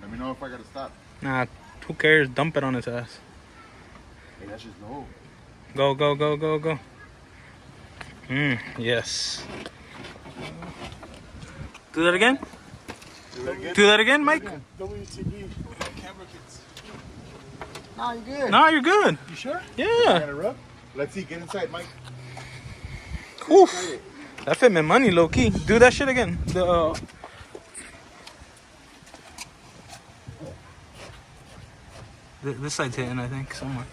Let me know if I gotta stop. Nah, who cares? Dump it on his ass. Hey, that's just low. Go, go, go, go, go. Yes. Do that again? Do it again? Do that again, Mike? WTB camera kits. Nah, you're good. No, you're good. You sure? Yeah. Gotta rub? Let's see. Get inside, Mike. Oof. That fit me money, low key. Do that shit again. This side's hitting, I think, somewhere.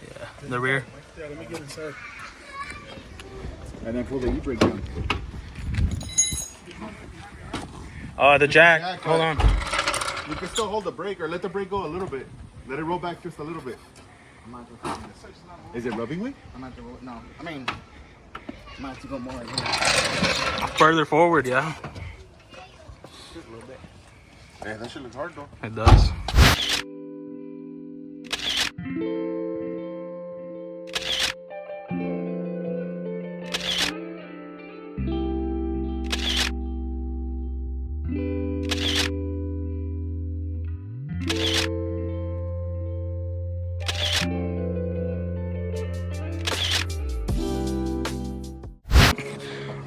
Yeah. The rear. Yeah, let me get inside. And then pull the e-brake down. Oh, the jack. Jack, Hold on. You can still hold the brake or let the brake go a little bit. Let it roll back just a little bit. Is it rubbing me? I'm at the road. No, I mean, I might have to go more right here. Further forward, yeah. Just a little bit. Hey, that shit looks hard though. It does.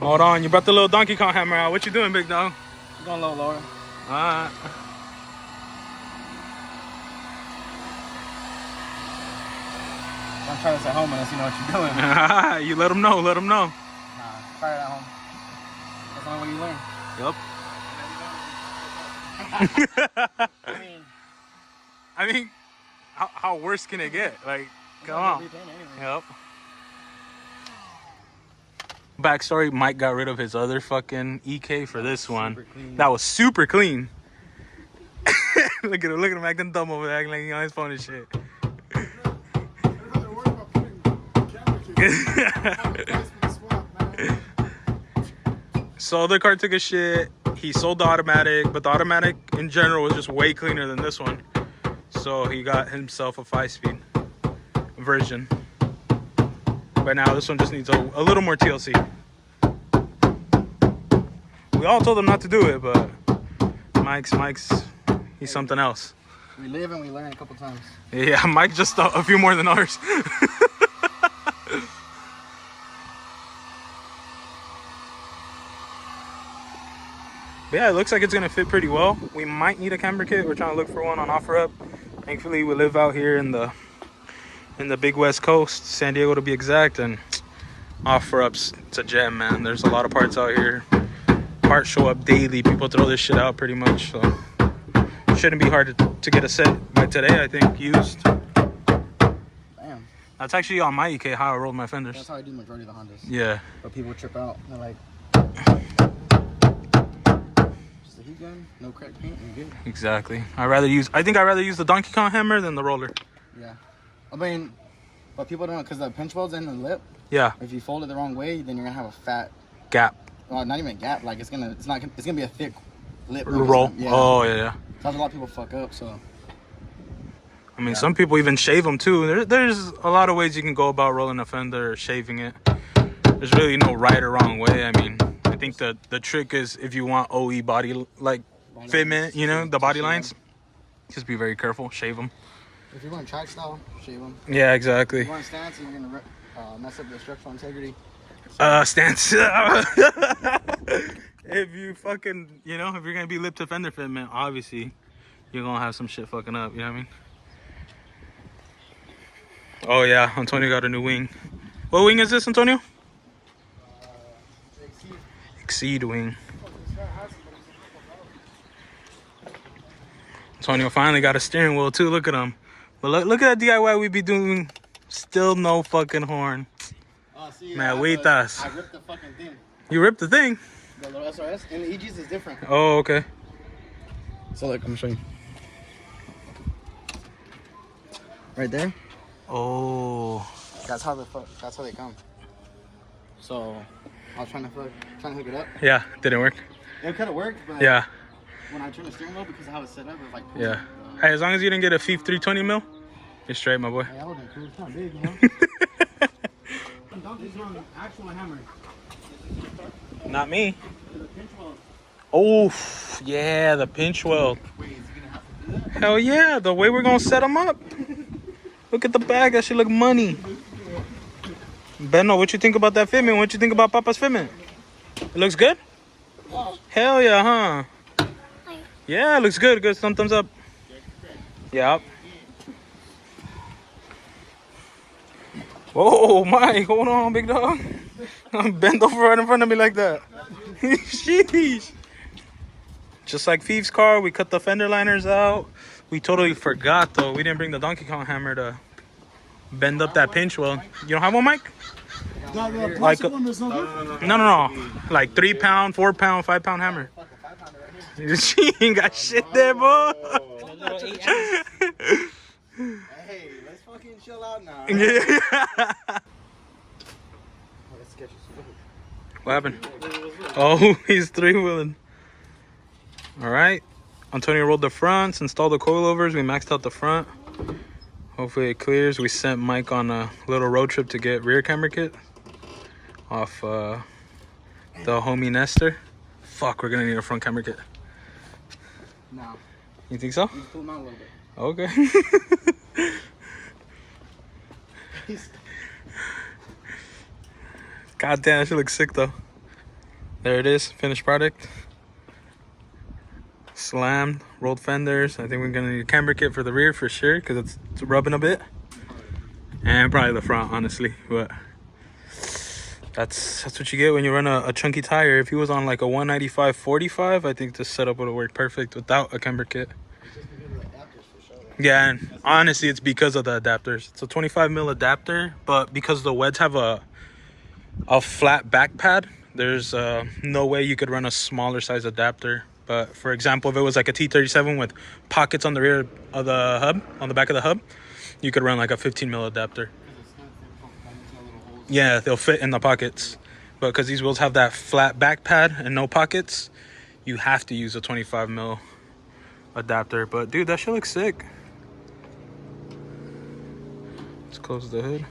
Hold on, you brought the little Donkey Kong hammer out. What you doing, big dog? I'm going a little lower. Alright. Don't try this at home unless you know what you're doing. You let them know, let them know. Nah, try it at home. That's the only way you learn. Yep. I mean, I mean, how worse can it get? Like, come on. repaint anyway. Yep. Backstory, Mike got rid of his other fucking EK for this one. Clean. That was super clean. Look at him acting dumb over there, acting like he on his phone and shit. So the car took a shit. He sold the automatic, but the automatic in general was just way cleaner than this one. So he got himself a 5-speed version. But now this one just needs a little more TLC. We all told him not to do it, but Mike's he's something else. We live and we learn a couple times. Yeah, Mike just a few more than ours. But yeah, it looks like it's gonna fit pretty well. We might need a camber kit. We're trying to look for one on OfferUp. Thankfully, we live out here in the big West Coast, San Diego to be exact, and OfferUp's it's a gem, man. There's a lot of parts out here. Parts show up daily. People throw this shit out pretty much, so it shouldn't be hard to get a set by today, I think, used. Damn. That's actually on my EK how I rolled my fenders. That's how I do majority of the Hondas. Yeah. But people trip out. They're like, just a heat gun, no crack paint, and good. Exactly. I think I'd rather use the Donkey Kong hammer than the roller. Yeah. I mean, but people don't know because the pinch welds in the lip. Yeah. If you fold it the wrong way, then you're gonna have a fat. Gap. Well, not even a gap. Like it's gonna be a thick lip. Roll. Yeah. Oh yeah. That's a lot of people fuck up. So. I mean, some people even shave them too. There's a lot of ways you can go about rolling a fender or shaving it. There's really no right or wrong way. I mean, I think the trick is if you want OE body like fitment, you know, the body lines, just be very careful. Shave them. If you're going track style, shave them. Yeah, exactly. If you're going stance, you're gonna mess up the structural integrity. Stance. If you fucking, you know, if you're gonna be lip to fender fitment, obviously you're gonna have some shit fucking up. You know what I mean? Oh yeah, Antonio got a new wing. What wing is this, Antonio? Exceed wing. Antonio finally got a steering wheel too. Look at him. But look at that DIY we be doing. Still no fucking horn. See, Man, I ripped ripped the fucking thing. You ripped the thing. The little SRS and the EGs is different. Oh, okay. So look, I'm showing you. Right there. Oh. That's how they come. So I was trying to hook it up. Yeah, didn't work. It could have worked, but Yeah. when I turned the steering wheel because of how it's set up, it was like Yeah. Hey, as long as you didn't get a FIF 320 mil, you're straight, my boy. Hey, that would have been cool. It's not big, you know. This is on the actual hammer. Not me. The pinch weld. Oh, yeah, the pinch weld. Wait, is he gonna have Hell yeah, the way we're gonna set them up. Look at the bag, that shit look money. Benno, what you think about that fitment? What you think about Papa's fitment? It looks good? Hell yeah, huh? Yeah, it looks good. Good, some thumbs up. Yep. Whoa, Mike, hold on, big dog. Bend over right in front of me like that. Sheesh. Just like Thief's car, we cut the fender liners out. We totally forgot though. We didn't bring the Donkey Kong hammer to bend up that pinch wheel. You don't have one, Mike? Like no. Like 3 pound, 4 pound, 5 pound hammer. She ain't got shit there, boy. Hey, let's fucking chill out now. What happened? Oh, he's 3-wheeling. All right. Antonio rolled the fronts, installed the coilovers. We maxed out the front. Hopefully it clears. We sent Mike on a little road trip to get rear camera kit off the homie Nestor. Fuck, we're gonna need a front camera kit. No. You think so? You pull them out a little bit. Okay. God damn, that shit looks sick though. There it is, finished product. Slammed, rolled fenders. I think we're gonna need a camber kit for the rear for sure, because it's rubbing a bit. And probably the front, honestly. But that's what you get when you run a chunky tire. If he was on like a 195/45, I think this setup would have worked perfect without a camber kit. Yeah, and honestly, it's because of the adapters. It's a 25mm adapter, but because the Weds have a flat back pad, there's no way you could run a smaller size adapter. But for example, if it was like a T37 with pockets on the rear of the hub, on the back of the hub, you could run like a 15mm adapter. Yeah, they'll fit in the pockets. But because these wheels have that flat back pad and no pockets, you have to use a 25mm adapter. But dude, that shit looks sick. Let's close the hood.